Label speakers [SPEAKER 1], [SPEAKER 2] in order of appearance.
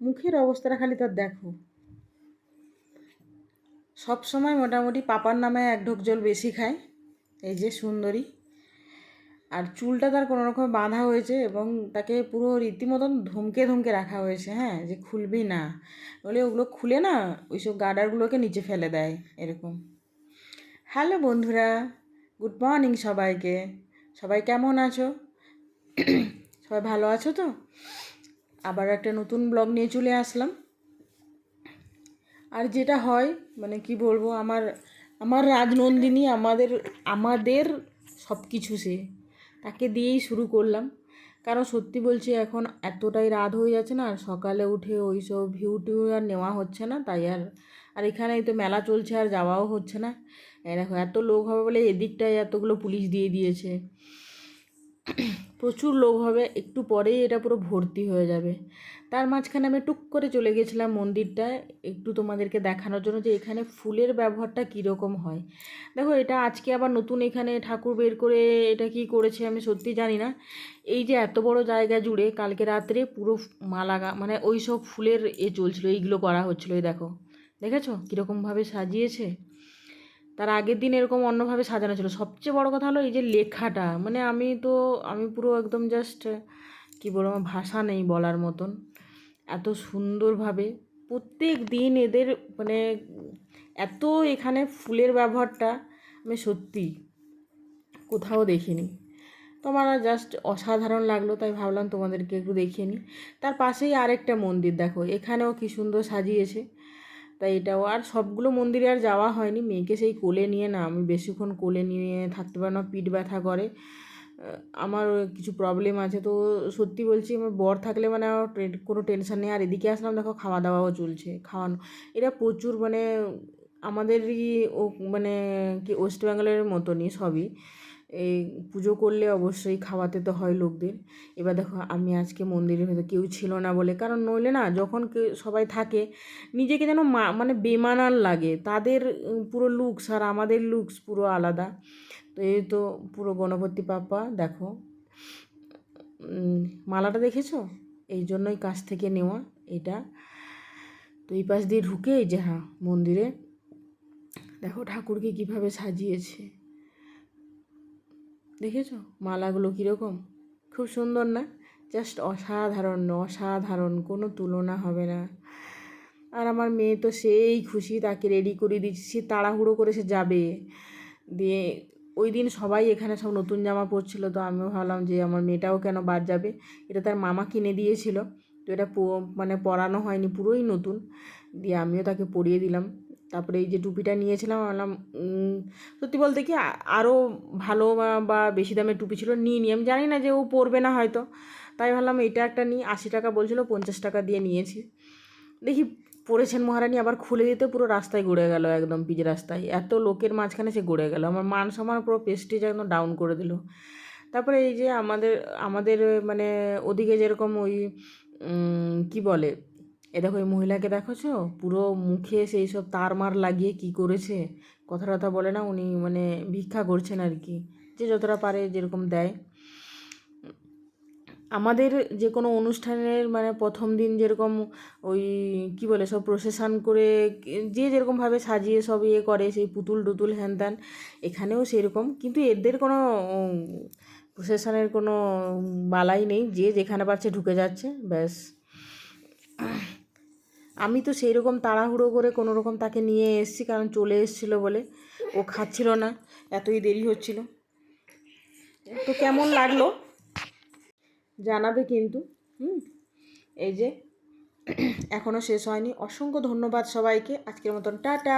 [SPEAKER 1] মুখের অবস্থাটা খালি তার দেখো। সব সময় মোটামুটি পাপার নামে এক ঢোক জল বেশি খায়। এই যে সুন্দরী, আর চুলটা তার কোনো রকম বাঁধা হয়েছে এবং তাকে পুরো রীতিমতন ধমকে ধমকে রাখা হয়েছে, হ্যাঁ, যে খুলবি না, বলে ওগুলো খুলে না ওইসব গার্ডারগুলোকে নিচে ফেলে দেয় এরকম। হ্যালো বন্ধুরা, গুড মর্নিং সবাইকে। সবাই কেমন আছো? সবাই ভালো আছো তো? আবার একটা নতুন ব্লগ নিয়ে চলে আসলাম। আর যেটা হয় মানে কি বলবো, আমার রাজনন্দিনী আমাদের সব কিছু, সে তাকে দিয়েই শুরু করলাম। কারণ সত্যি বলছি, এখন এতটাই রাত হয়ে যাচ্ছে না, আর সকালে উঠে ওই সব ভিউ টিউ আর নেওয়া হচ্ছে না, তাই আর এখানে তো মেলা চলছে আর যাওয়াও হচ্ছে না। দেখো এত লোক হবে বলে এদিকটায় এতগুলো পুলিশ দিয়ে দিয়েছে, প্রচুর লোক হবে, একটু পরেই এটা পুরো ভর্তি হয়ে যাবে। তার মাঝখানে আমি টুক করে চলে গেছিলাম মন্দিরটায় একটু তোমাদেরকে দেখানোর জন্য যে এখানে ফুলের ব্যবহারটা কীরকম হয়। দেখো এটা আজকে আবার নতুন এখানে ঠাকুর বের করে এটা কি করেছে আমি সত্যি জানি না। এই যে এত বড় জায়গা জুড়ে কালকে রাত্রে পুরো মালা মানে ওই সব ফুলের চলছিল, এইগুলো করা হচ্ছিলো। এই দেখো, দেখেছো কীরকমভাবে সাজিয়েছে। তার আগের দিন এরকম অন্যভাবে সাজানো ছিল। সবচেয়ে বড় কথা হলো এই যে লেখাটা, মানে আমি পুরো একদম জাস্ট কী বলবো, আমার ভাষা নেই বলার মতন। এত সুন্দরভাবে প্রত্যেক দিন এদের মানে এত এখানে ফুলের ব্যবহারটা আমি সত্যি কোথাও দেখিনি। তো আমার জাস্ট অসাধারণ লাগলো, তাই ভাবলাম তোমাদেরকে একটু দেখিয়ে নিই। তার পাশেই আরেকটা মন্দির দেখো, এখানেও কী সুন্দর সাজিয়েছে। তাই এটাও, আর সবগুলো মন্দিরে আর যাওয়া হয়নি, মেয়েকে সেই কোলে নিয়ে না আমি বেশিক্ষণ কোলে নিয়ে থাকতে পারি না, পিঠ ব্যথা করে, আমার কিছু প্রবলেম আছে। তো সত্যি বলছি, আমার বর থাকলে মানে আমার কোনো টেনশন নেই। আর এদিকে আসলাম দেখো খাওয়া দাওয়াও চলছে, খাওয়ানো এরা প্রচুর মানে আমাদেরই ও মানে কি ওয়েস্ট বেঙ্গলের মতনই সবই। এই পুজো করলে অবশ্যই খাওয়াতে তো হয় লোকদের। এবার দেখো আমি আজকে মন্দিরের ভেতর কেউ ছিল না বলে, কারণ নইলে না যখন সবাই থাকে নিজেকে যেন মানে বেমানান লাগে। তাদের পুরো লুকস আর আমাদের লুকস পুরো আলাদা। তো এই তো পুরো গণপতি বাপ্পা দেখো, মালাটা দেখেছো, এই জন্যই কাছ থেকে নেওয়া এটা। তো এই পাশ দিয়ে ঢুকে এই যে হ্যাঁ মন্দিরে দেখো ঠাকুরকে কীভাবে সাজিয়েছে, দেখেছো মালাগুলো কীরকম, খুব সুন্দর না? জাস্ট অসাধারণ, অসাধারণ, কোনো তুলনা হবে না। আর আমার মেয়ে তো সেই খুশি, তাকে রেডি করে দিচ্ছি, তাড়াহুড়ো করে সে যাবে। দিয়ে ওই দিন সবাই এখানে সব নতুন জামা পরছিল, তো আমিও ভাবলাম যে আমার মেয়েটাও কেন বাদ যাবে। এটা তার মামা কিনে দিয়েছিল, তো এটা মানে পরানো হয়নি, পুরোই নতুন। দিয়ে আমিও তাকে পরিয়ে দিলাম। তারপরে এই যে টুপিটা নিয়েছিলাম, ভাবলাম সত্যি বলতে কি আরও ভালো বা বেশি দামের টুপি ছিল, নিয়ে আমি জানি না যে ও পরবে না হয়তো, তাই ভাবলাম এটা একটা নিই। 80 টাকা বলছিল, 50 টাকা দিয়ে নিয়েছি। দেখি পরেছেন মহারানী, আবার খুলে দিতে পুরো রাস্তায় গড়ে গেল, একদম পিচ রাস্তায়, এত লোকের মাঝখানে সে গড়ে গেল, আমার মান সম্মান পুরো প্রেস্টিজ একদম ডাউন করে দিল। তারপরে এই যে আমাদের মানে ওদিকে যেরকম ওই কি বলে, এ দেখো এই মহিলাকে দেখোছো, পুরো মুখে সেই সব তার মার লাগিয়ে কি করেছে, কথা টথা বলে না, উনি মানে ভিক্ষা করছেন আর কি, যে যতটা পারে যেরকম দেয়। আমাদের যে কোনো অনুষ্ঠানের মানে প্রথম দিন যেরকম ওই কি বলে সব প্রসেশন করে যে যেরকমভাবে সাজিয়ে সব করে, সেই পুতুল টুতুল হ্যান ত্যান, এখানেও সেরকম, কিন্তু এদের কোনো প্রসেশনের কোনো বালাই নেই, যে যেখানে পারছে ঢুকে যাচ্ছে ব্যাস। আমি তো সেই রকম তাড়াহুড়ো করে কোনো রকম তাকে নিয়ে এসেছি, কারণ চলে এসেছিলো বলে, ও খাচ্ছিল না, এতই দেরি হচ্ছিল। তো কেমন লাগলো জানাবে কিন্তু। এই যে এখনও শেষ হয়নি। অসংখ্য ধন্যবাদ সবাইকে। আজকের মতন টাটা।